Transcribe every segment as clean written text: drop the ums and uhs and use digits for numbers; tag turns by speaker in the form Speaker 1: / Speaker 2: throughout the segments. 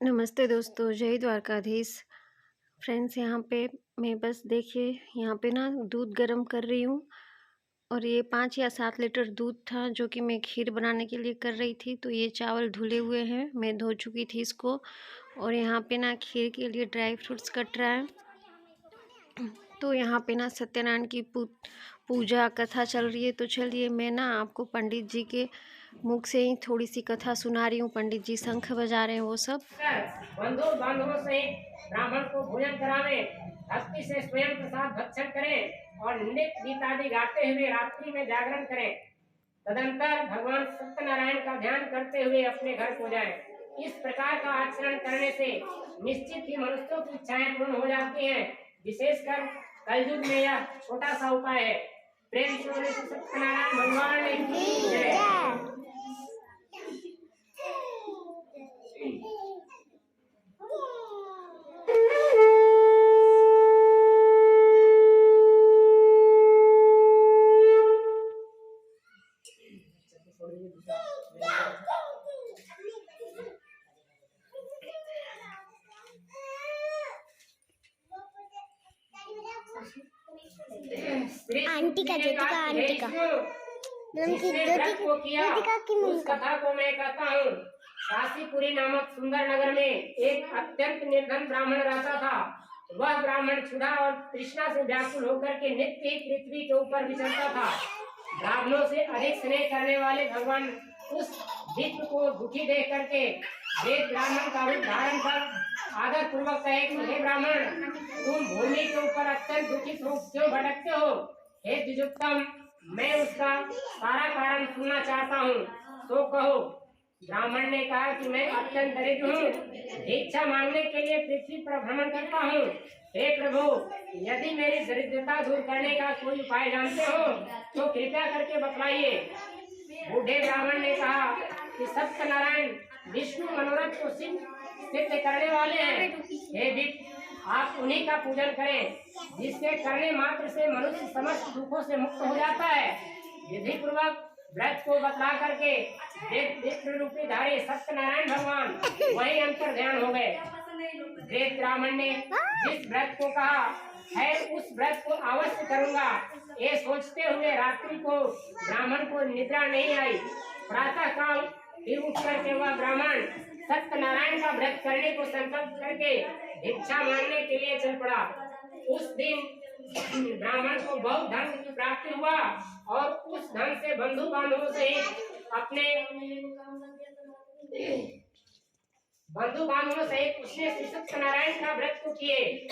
Speaker 1: नमस्ते दोस्तों, जय द्वारकाधीश। फ्रेंड्स, यहाँ पे मैं बस देखिए यहाँ पे ना दूध गरम कर रही हूँ और ये 5 या 7 लीटर दूध था जो कि मैं खीर बनाने के लिए कर रही थी। तो ये चावल धुले हुए हैं, मैं धो चुकी थी इसको। और यहाँ पे ना खीर के लिए ड्राई फ्रूट्स कट रहा है। तो यहाँ पे ना सत्यनारायण की पूजा कथा चल रही है। तो चलिए मैं ना आपको पंडित जी के मुख से ही थोड़ी सी कथा सुना रही हूँ। पंडित जी शंख बजा रहे हैं वो सब।
Speaker 2: बंधु बांधवों से ब्राह्मण को भोजन करावे, भक्ति से स्वयं प्रसाद भक्षण करें और नित्य गीत आदि गाते हुए रात्रि में जागरण करें। तदंतर भगवान सत्यनारायण का ध्यान करते हुए अपने घर को जाएं। इस प्रकार का आचरण करने से निश्चित ही मनुष्यों की इच्छाएं पूर्ण हो जाती हैं। विशेषकर कलयुग में यह छोटा सा उपाय है। प्रेम से बोले सत्यनारायण भगवान की जय।
Speaker 3: आंटी का
Speaker 2: उस कथा को मैं कहता हूँ। काशीपुरी नामक सुंदर नगर में एक अत्यंत निर्धन ब्राह्मण रहता था। वह ब्राह्मण क्षुधा और तृष्णा से व्याकुल होकर के नित्य ही पृथ्वी के ऊपर विचरता था। ब्राह्मणों से अधिक स्नेह करने वाले भगवान उस विप्र को दुखी देख करके वेद ब्राह्मण का रूप धारण कर आदर पूर्वक कहे कि हे ब्राह्मण, तुम भूमि के ऊपर अत्यंत दुखित हो क्यों भटकते हो? हे द्विजोत्तम, मैं उसका सारा कारण सुनना चाहता हूँ, तो कहो। ब्राह्मण ने कहा कि मैं अत्यंत दरिद्र हूँ, भिक्षा मांगने के लिए पृथ्वी पर भ्रमण करता हूँ। हे प्रभु, यदि मेरी दरिद्रता दूर करने का कोई उपाय जानते हो तो कृपया करके बतलाइए। बूढ़े ब्राह्मण ने कहा कि सत्यनारायण विष्णु मनोरथ को सिद्ध करने वाले हैं। हे विप्र, आप उन्हीं का पूजन करें, जिसके करने मात्र से मनुष्य समस्त दुखों से मुक्त हो जाता है। विधि पूर्वक व्रत को बतला करके विप्र रूपी धारी सत्यनारायण भगवान वही अंतर ध्यान हो गए। वेद ब्राह्मण ने जिस व्रत को कहा है उस व्रत को अवश्य करूंगा, ये सोचते हुए रात्रि को ब्राह्मण को निद्रा नहीं आई। प्रातः काल फिर उठ करके वह ब्राह्मण सत्यनारायण का व्रत करने को संकल्प करके भिक्षा मांगने के लिए चल पड़ा। उस दिन ब्राह्मण को बहुत धन की प्राप्ति हुआ और उस धन से बंधु बांधवों से अपने बंधु बांधवों सहित उसने श्री सत्यनारायण का व्रत को किए।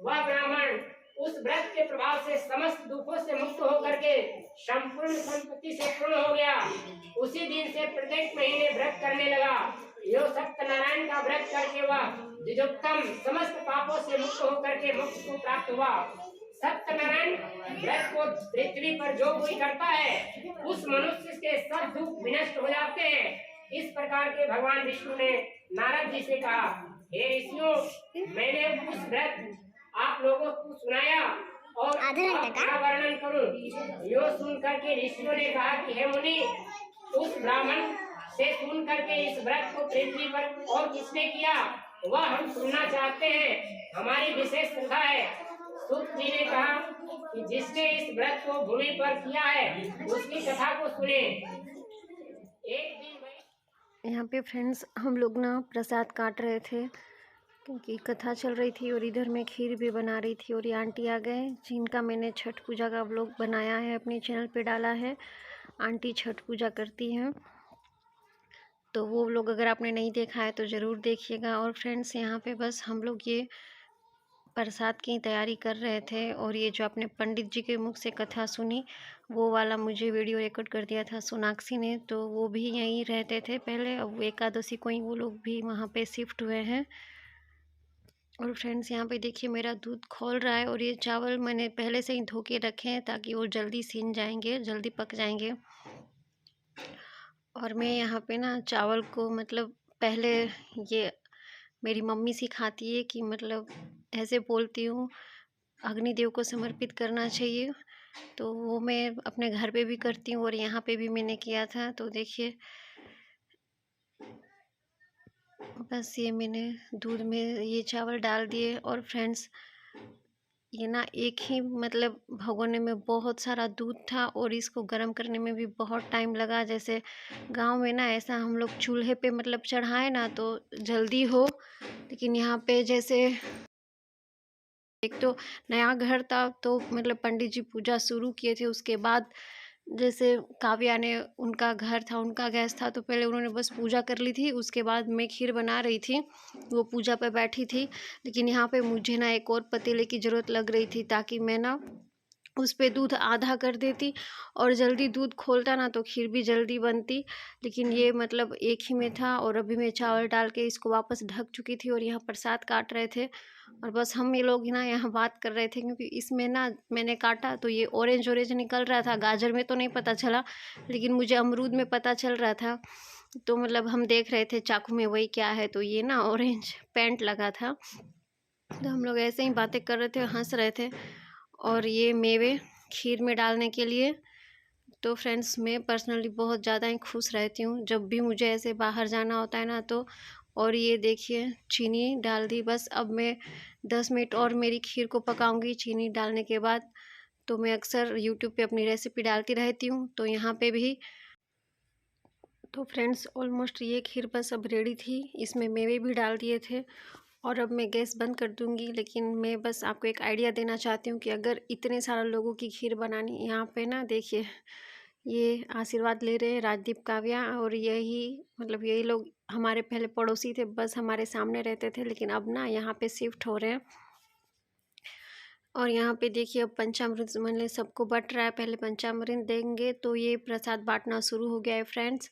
Speaker 2: वह ब्राह्मण उस व्रत के प्रभाव से समस्त दुखों से मुक्त होकर के संपूर्ण संपत्ति से पूर्ण हो गया। उसी दिन से प्रत्येक महीने व्रत करने लगा। यो सत्यनारायण का व्रत करके वह द्विजोत्तम समस्त पापों से मुक्त होकर के मोक्ष को प्राप्त हुआ। सत्यनारायण व्रत को पृथ्वी पर जो कोई करता है उस मनुष्य के सब दुख विनष्ट हो जाते हैं। इस प्रकार के भगवान विष्णु ने नारद जी से कहा, हे ऋषियों, मैंने उस व्रत आप लोगों को सुनाया और क्या वर्णन करूं? यो सुन करके ऋषियों ने कहा कि हे मुनि, उस ब्राह्मण से सुन करके इस व्रत को पृथ्वी पर और किसने किया वह हम सुनना चाहते हैं, हमारी विशेष श्रद्धा है। सूत जी ने कहा कि जिसने इस व्रत को भूमि पर किया है उसकी कथा को सुने। एक दिन
Speaker 1: यहाँ पे फ्रेंड्स हम लोग ना प्रसाद काट रहे थे क्योंकि कथा चल रही थी और इधर मैं खीर भी बना रही थी। और ये आंटी आ गए जिनका मैंने छठ पूजा का व्लॉग बनाया है, अपने चैनल पे डाला है। आंटी छठ पूजा करती हैं, तो वो व्लॉग अगर आपने नहीं देखा है तो ज़रूर देखिएगा। और फ्रेंड्स, यहाँ पे बस हम लोग ये प्रसाद की तैयारी कर रहे थे। और ये जो आपने पंडित जी के मुख से कथा सुनी वो वाला मुझे वीडियो रिकॉर्ड कर दिया था सोनाक्षी ने, तो वो भी यहीं रहते थे पहले। अब एकादशी को ही वो लोग भी वहाँ पे शिफ्ट हुए हैं। और फ्रेंड्स, यहाँ पे देखिए मेरा दूध खौल रहा है और ये चावल मैंने पहले से ही धो के रखे हैं ताकि वो जल्दी सीन जाएंगे, जल्दी पक जाएंगे। और मैं यहाँ पे ना चावल को मतलब पहले ये मेरी मम्मी सिखाती है कि मतलब ऐसे बोलती हूँ, अग्निदेव को समर्पित करना चाहिए। तो वो मैं अपने घर पे भी करती हूँ और यहाँ पे भी मैंने किया था। तो देखिए बस ये मैंने दूध में ये चावल डाल दिए। और फ्रेंड्स, ये ना एक ही मतलब भगोने में बहुत सारा दूध था और इसको गर्म करने में भी बहुत टाइम लगा। जैसे गांव में ना ऐसा हम लोग चूल्हे पे मतलब चढ़ाए ना तो जल्दी हो, लेकिन यहाँ पे जैसे एक तो नया घर था तो मतलब पंडित जी पूजा शुरू किए थे। उसके बाद जैसे काव्या ने, उनका घर था, उनका गैस था, तो पहले उन्होंने बस पूजा कर ली थी। उसके बाद मैं खीर बना रही थी, वो पूजा पे बैठी थी। लेकिन यहाँ पे मुझे ना एक और पतीले की ज़रूरत लग रही थी ताकि मैं ना उस पे दूध आधा कर देती और जल्दी दूध खोलता ना तो खीर भी जल्दी बनती। लेकिन ये मतलब एक ही में था। और अभी मैं चावल डाल के इसको वापस ढक चुकी थी और यहाँ प्रसाद काट रहे थे। और बस हम ये लोग ना यहाँ बात कर रहे थे क्योंकि इसमें ना मैंने काटा तो ये ऑरेंज ऑरेंज निकल रहा था। गाजर में तो नहीं पता चला, लेकिन मुझे अमरूद में पता चल रहा था। तो मतलब हम देख रहे थे चाकू में वही क्या है, तो ये ना ऑरेंज पेंट लगा था। तो हम लोग ऐसे ही बातें कर रहे थे, हंस रहे थे। और ये मेवे खीर में डालने के लिए, तो फ्रेंड्स मैं पर्सनली बहुत ज़्यादा ही खुश रहती हूँ जब भी मुझे ऐसे बाहर जाना होता है ना तो। और ये देखिए चीनी डाल दी। बस अब मैं 10 मिनट और मेरी खीर को पकाऊंगी चीनी डालने के बाद। तो मैं अक्सर यूट्यूब पे अपनी रेसिपी डालती रहती हूँ, तो यहाँ पे भी। तो फ्रेंड्स ऑलमोस्ट ये खीर बस अब रेडी थी, इसमें मेवे भी डाल दिए थे। और अब मैं गैस बंद कर दूंगी। लेकिन मैं बस आपको एक आइडिया देना चाहती हूँ कि अगर इतने सारे लोगों की खीर बनानी, यहाँ पे ना देखिए ये आशीर्वाद ले रहे हैं राजदीप, काव्या, और यही मतलब यही लोग हमारे पहले पड़ोसी थे, बस हमारे सामने रहते थे, लेकिन अब ना यहाँ पे शिफ्ट हो रहे हैं। और यहाँ पे देखिए अब पंचामृत मतलब सबको बट रहा है। पहले पंचामृत देंगे तो ये प्रसाद बांटना शुरू हो गया है फ्रेंड्स।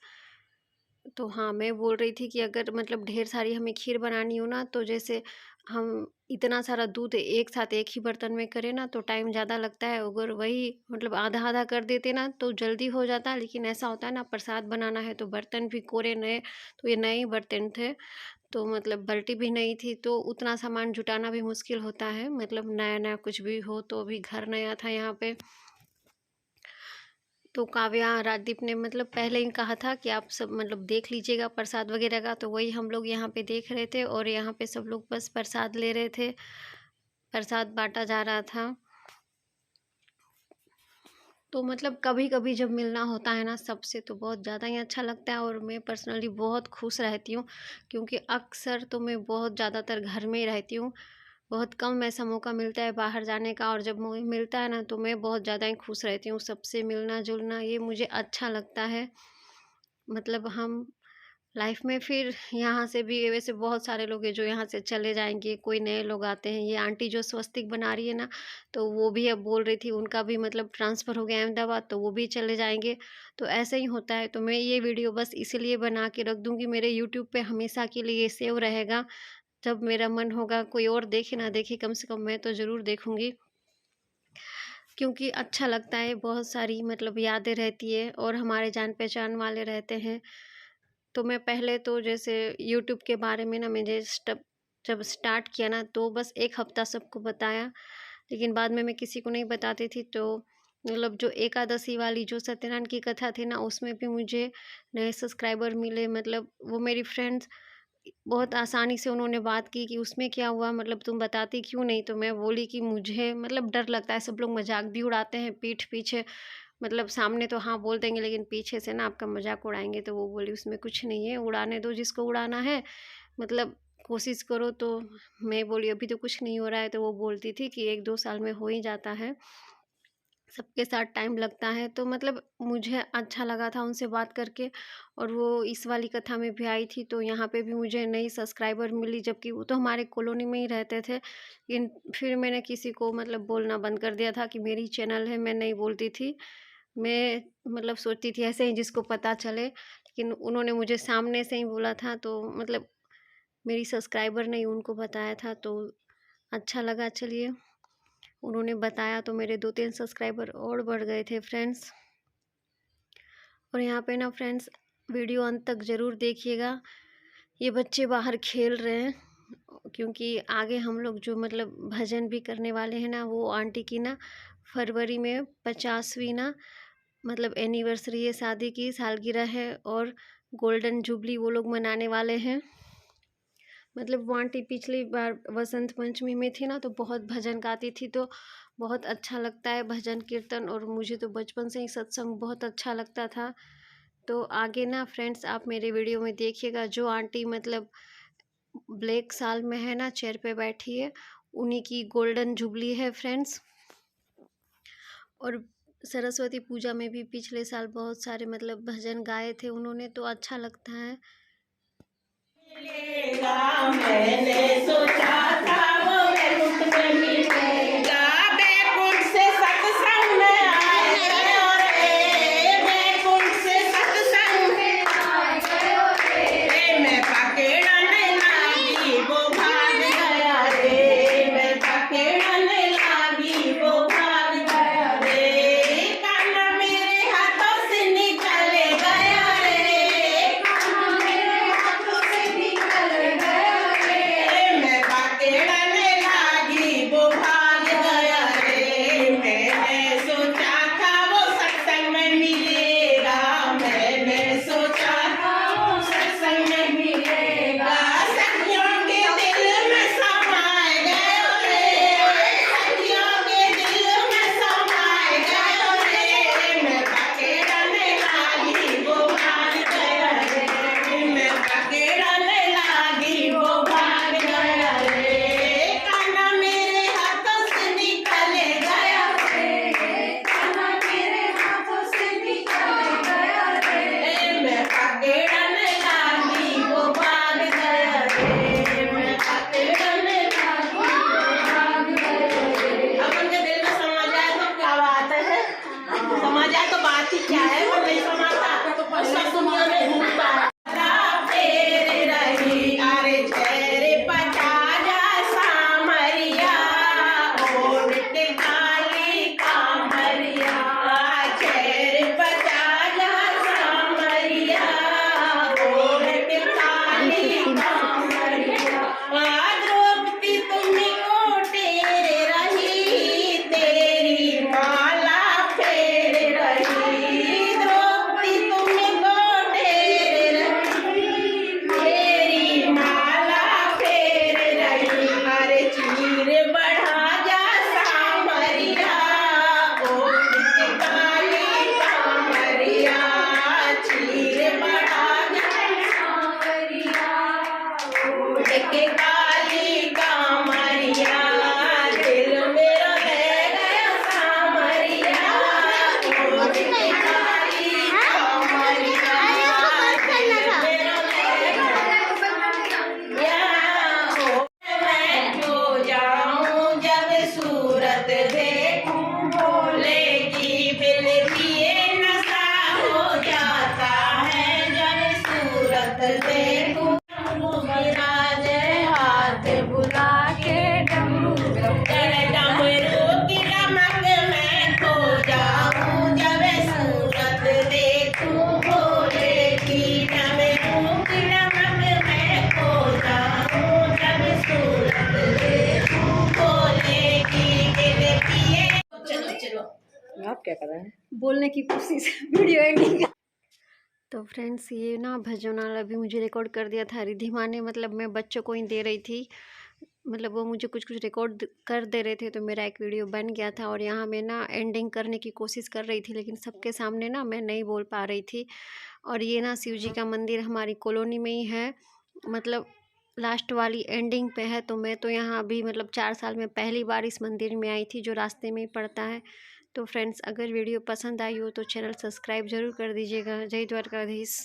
Speaker 1: तो हाँ, मैं बोल रही थी कि अगर मतलब ढेर सारी हमें खीर बनानी हो ना तो जैसे हम इतना सारा दूध एक साथ एक ही बर्तन में करें ना तो टाइम ज़्यादा लगता है। अगर वही मतलब आधा आधा कर देते ना तो जल्दी हो जाता है। लेकिन ऐसा होता है ना, प्रसाद बनाना है तो बर्तन भी कोरे नए, तो ये नए ही बर्तन थे, तो मतलब बाल्टी भी नहीं थी, तो उतना सामान जुटाना भी मुश्किल होता है। मतलब नया नया कुछ भी हो, तो अभी घर नया था यहाँ पे। तो काव्या राजदीप ने मतलब पहले ही कहा था कि आप सब मतलब देख लीजिएगा प्रसाद वगैरह का, तो वही हम लोग यहाँ पे देख रहे थे। और यहाँ पे सब लोग बस प्रसाद ले रहे थे, प्रसाद बांटा जा रहा था। तो मतलब कभी कभी जब मिलना होता है ना सबसे तो बहुत ज़्यादा ही अच्छा लगता है। और मैं पर्सनली बहुत खुश रहती हूँ क्योंकि अक्सर तो मैं बहुत ज़्यादातर घर में ही रहती हूँ। बहुत कम ऐसा मौका मिलता है बाहर जाने का, और जब मुझे मिलता है ना तो मैं बहुत ज़्यादा ही खुश रहती हूँ। सबसे मिलना जुलना ये मुझे अच्छा लगता है। मतलब हम लाइफ में फिर यहाँ से भी वैसे बहुत सारे लोग हैं जो यहाँ से चले जाएंगे, कोई नए लोग आते हैं। ये आंटी जो स्वस्तिक बना रही है ना, तो वो भी अब बोल रही थी उनका भी मतलब ट्रांसफ़र हो गया अहमदाबाद, तो वो भी चले जाएंगे। तो ऐसे ही होता है। तो मैं ये वीडियो बस इसीलिए बना के रख दूँगी, मेरे यूट्यूब पे हमेशा के लिए सेव रहेगा। जब मेरा मन होगा, कोई और देखे ना देखे, कम से कम मैं तो ज़रूर देखूँगी, क्योंकि अच्छा लगता है। बहुत सारी मतलब यादें रहती है और हमारे जान पहचान वाले रहते हैं। तो मैं पहले तो जैसे यूट्यूब के बारे में ना मैंने जब स्टार्ट किया ना तो बस 1 हफ़्ता सबको बताया, लेकिन बाद में मैं किसी को नहीं बताती थी। तो मतलब जो एकादशी वाली जो सत्यनारायण की कथा थी ना उसमें भी मुझे नए सब्सक्राइबर मिले। मतलब वो मेरी फ्रेंड्स बहुत आसानी से उन्होंने बात की कि उसमें क्या हुआ, मतलब तुम बताती क्यों नहीं? तो मैं बोली कि मुझे मतलब डर लगता है, सब लोग मजाक भी उड़ाते हैं पीठ पीछे। मतलब सामने तो हाँ बोल देंगे, लेकिन पीछे से ना आपका मजाक उड़ाएंगे। तो वो बोली उसमें कुछ नहीं है, उड़ाने दो जिसको उड़ाना है, मतलब कोशिश करो। तो मैं बोली अभी तो कुछ नहीं हो रहा है। तो वो बोलती थी कि 1-2 साल में हो ही जाता है, सबके साथ टाइम लगता है। तो मतलब मुझे अच्छा लगा था उनसे बात करके। और वो इस वाली कथा में भी आई थी, तो यहाँ पे भी मुझे नई सब्सक्राइबर मिली, जबकि वो तो हमारे कॉलोनी में ही रहते थे। लेकिन फिर मैंने किसी को मतलब बोलना बंद कर दिया था कि मेरी चैनल है, मैं नहीं बोलती थी। मैं मतलब सोचती थी ऐसे ही जिसको पता चले, लेकिन उन्होंने मुझे सामने से ही बोला था, तो मतलब मेरी सब्सक्राइबर ने ही उनको बताया था। तो अच्छा लगा, चलिए उन्होंने बताया तो मेरे 2-3 सब्सक्राइबर और बढ़ गए थे फ्रेंड्स। और यहाँ पे ना फ्रेंड्स वीडियो अंत तक ज़रूर देखिएगा। ये बच्चे बाहर खेल रहे हैं क्योंकि आगे हम लोग जो मतलब भजन भी करने वाले हैं ना, वो आंटी की ना फरवरी में 50वीं ना मतलब एनिवर्सरी है, शादी की सालगिरह है, और गोल्डन जुबली वो लोग मनाने वाले हैं। मतलब वो आंटी पिछली बार वसंत पंचमी में थी ना, तो बहुत भजन गाती थी, तो बहुत अच्छा लगता है भजन कीर्तन, और मुझे तो बचपन से ही सत्संग बहुत अच्छा लगता था। तो आगे ना फ्रेंड्स आप मेरे वीडियो में देखिएगा, जो आंटी मतलब ब्लैक साल में है ना, चेयर पे बैठी है, उन्हीं की गोल्डन जुबली है फ्रेंड्स। और सरस्वती पूजा में भी पिछले साल बहुत सारे मतलब भजन गाए थे उन्होंने, तो अच्छा लगता है।
Speaker 3: मैंने सोचा था वो वैकुंठ में मिलेगा, वैकुंठ से सत्संग में आए गयो रे, वैकुंठ से सत्संग में आए गयो रे, मैं पकड़ने लागी वो भाग गया रे, मैं पकड़ने लागी वो भाग गया रे, कान्हा मेरे हाथों से निकल गया रे, कान्हा मेरे हाथों से निकल गया रे, मैं पकड़ने लागी वो भाग गया रे, मैंने सोचा था वो सत्संग में मिलेगा, मैंने सोचा था वो सत्संग में मिलेगा, सखियों के दिल में समाए गयो रे, सखियों के दिल में समाए गयो रे, मैं पकड़ने लागी वो भाग गया रे, मैं पकड़ने लागी वो भाग गया रे, कान्हा मेरे हाथों से निकल गया रे, कान्हा मेरे हाथों से निकल गया रे, मैं पकड़ने लागी वो भाग गया रे, मैं पकड़ने लागी वो भाग गया रे। अब उनके दिल में समा जाए तो क्या बात है, समा जाए तो बात ही क्या है, वो नहीं समाता तो सब दुनिया में घूमता है। फेर रही अरे चेहरे पचा जा सामरिया, ओढ़ काली कामरिया, चेहरे पचा जा सामरिया, ओढ़ काली कामरिया, द्रौपदी तुमको टेर रही, तेरी माला फेर रही, द्रौपदी तुमको टेर रही, तेरी माला फेर रही, अरे चीर बढ़ा जा सामरिया, ओढ़ काली कामरिया, चीर बढ़ा जा सामरिया, ओढ़ के काली कामरिया, दिल मेरा ले गया सामरिया, ओढ़ के काली कामरिया, दिल मेरा ले गया। मैं जो जाऊं जब सूरत देखूं, भोले की बिन किए नशा हो जाता है, जब सूरत देखूं विराजे हाथ बुला के डमरू की डमक में खो जाऊं, जब सूरत देखूं, भोले की डमरू की डमक में खो जाऊं, जब सूरत देखूं, भोले की बिन किए। चलो चलो आप क्या कर रहे हैं,
Speaker 1: बोलने की कोशिश वीडियो एंडिंग। तो फ्रेंड्स ये ना भजन वाला भी मुझे रिकॉर्ड कर दिया था रिधिमा ने, मतलब मैं बच्चों को ही दे रही थी, मतलब वो मुझे कुछ कुछ रिकॉर्ड कर दे रहे थे, तो मेरा एक वीडियो बन गया था। और यहाँ मैं ना एंडिंग करने की कोशिश कर रही थी, लेकिन सबके सामने ना मैं नहीं बोल पा रही थी। और ये ना शिव जी का मंदिर हमारी कॉलोनी में ही है, मतलब लास्ट वाली एंडिंग पे है। तो मैं तो यहाँ अभी मतलब 4 साल में पहली बार इस मंदिर में आई थी, जो रास्ते में ही पड़ता है। तो फ्रेंड्स अगर वीडियो पसंद आई हो तो चैनल सब्सक्राइब ज़रूर कर दीजिएगा। जय द्वारकाधीश।